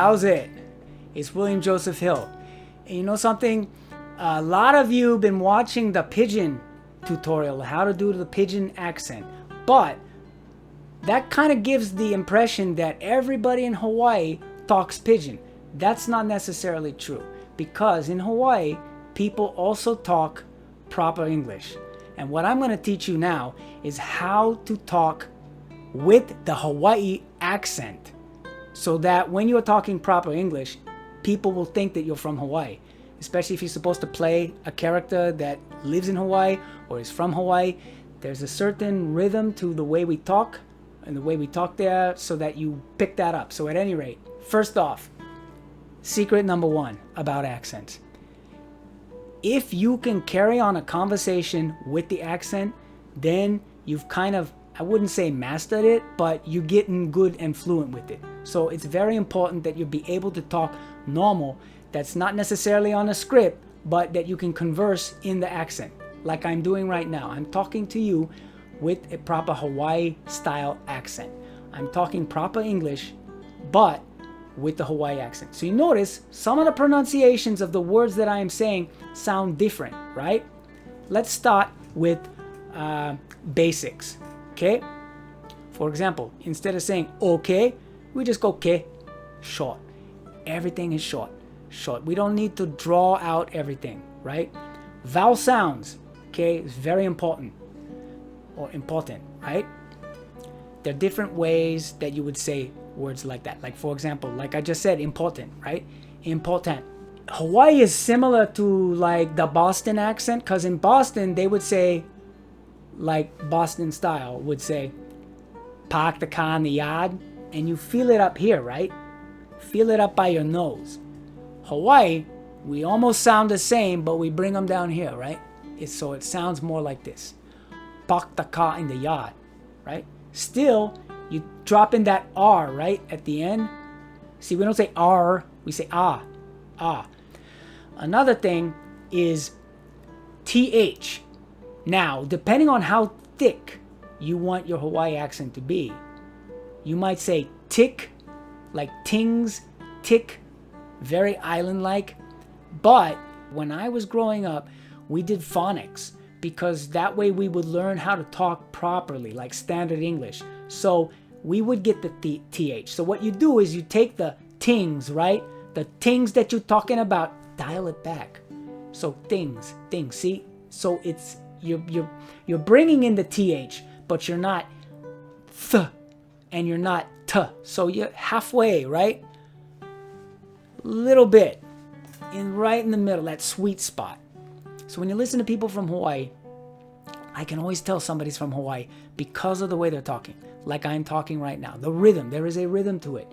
how's it? It's William Joseph Hill. And you know something? A lot of you have been watching the Pidgin tutorial, how to do the Pidgin accent. But that kind of gives the impression that everybody in Hawaii talks Pidgin. That's not necessarily true, because in Hawaii, people also talk proper English. And what I'm going to teach you now is how to talk with the Hawaii accent, so that when you're talking proper English, people will think that you're from Hawaii. Especially if you're supposed to play a character that lives in Hawaii or is from Hawaii. There's a certain rhythm to the way we talk and the way we talk there, so that you pick that up. So at any rate, first off, secret number one about accents. If you can carry on a conversation with the accent, then you've kind of, I wouldn't say mastered it, but you're getting good and fluent with it. So it's very important that you be able to talk normal. That's not necessarily on a script, but that you can converse in the accent, like I'm doing right now. I'm talking to you with a proper Hawaii style accent. I'm talking proper English, but with the Hawaii accent. So you notice some of the pronunciations of the words that I am saying sound different, right? Let's start with basics, okay? For example, instead of saying okay, we just go ke, short. Everything is short. Short. We don't need to draw out everything, right? Vowel sounds, okay, is very important, or important, right? There are different ways that you would say words like that. Like, for example, like I just said, important, right? Important. Hawaii is similar to like the Boston accent, because in Boston they would say, like Boston style would say, park the car in the yard, and you feel it up here, right? Feel it up by your nose. Hawaii, we almost sound the same, but we bring them down here, right? So it sounds more like this. Park the car in the yard, right? Still, you drop in that R, right, at the end. See, we don't say R, we say ah, ah. Another thing is TH. Now, depending on how thick you want your Hawaii accent to be, you might say tick, like tings, tick, very island-like. But when I was growing up, we did phonics, because that way we would learn how to talk properly, like standard English. So we would get the TH. So what you do is you take the tings, right? The tings that you're talking about, dial it back. So things, see? So it's, you're bringing in the TH, but you're not th, and you're not t. So you're halfway, right? Little bit, right in the middle, that sweet spot. So when you listen to people from Hawaii, I can always tell somebody's from Hawaii because of the way they're talking, like I'm talking right now. The rhythm, there is a rhythm to it,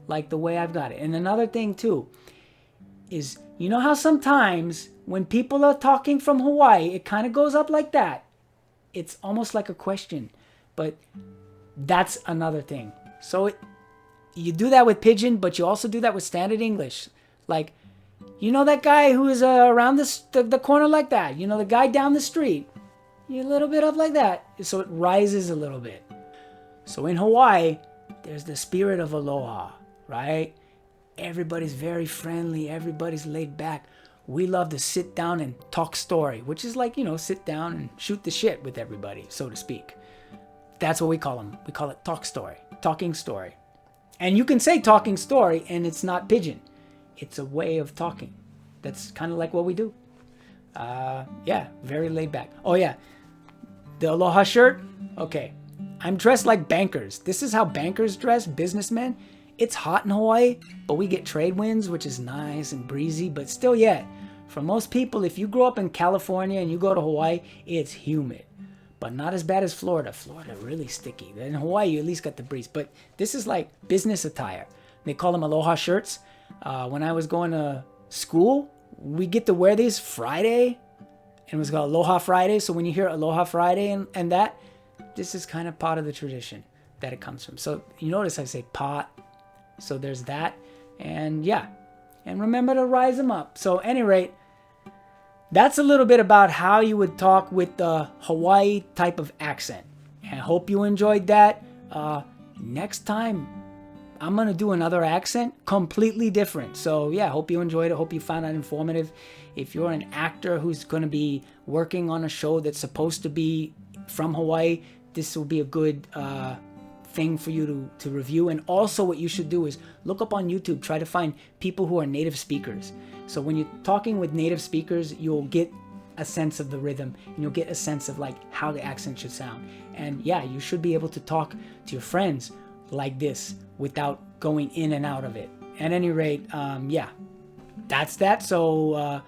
like the way I've got it. And another thing too is, you know how sometimes when people are talking from Hawaii, it kind of goes up like that. It's almost like a question, but that's another thing. So you do that with Pidgin, but you also do that with standard English. Like, you know that guy who is around the corner like that? You know the guy down the street? You're a little bit up like that. So it rises a little bit. So in Hawaii, there's the spirit of Aloha, right? Everybody's very friendly. Everybody's laid back. We love to sit down and talk story, which is like, you know, sit down and shoot the shit with everybody, so to speak. That's what we call them. We call it talk story, talking story. And you can say talking story and it's not Pidgin. It's a way of talking. That's kind of like what we do. Yeah, very laid back. Oh yeah, the Aloha shirt. Okay, I'm dressed like bankers. This is how bankers dress, businessmen. It's hot in Hawaii, but we get trade winds, which is nice and breezy, but still, yeah. For most people, if you grow up in California and you go to Hawaii, it's humid. But not as bad as Florida. Florida, really sticky. In Hawaii, you at least got the breeze. But this is like business attire. They call them Aloha shirts. When I was going to school, we get to wear these Friday. And it was called Aloha Friday. So when you hear Aloha Friday and that, this is kind of part of the tradition that it comes from. So you notice I say pot. So there's that. And yeah. And remember to rise them up. So at any rate, that's a little bit about how you would talk with the Hawaii type of accent. And I hope you enjoyed that. Next time, I'm going to do another accent, completely different. So yeah, hope you enjoyed it. Hope you found it informative. If you're an actor who's going to be working on a show that's supposed to be from Hawaii, this will be a good thing for you to review. And also what you should do is look up on YouTube, try to find people who are native speakers. So when you're talking with native speakers, you'll get a sense of the rhythm, and you'll get a sense of like how the accent should sound. And yeah, you should be able to talk to your friends like this without going in and out of it. At any rate, yeah, that's that. So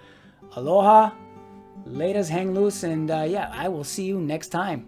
aloha, laters, hang loose, and yeah, I will see you next time.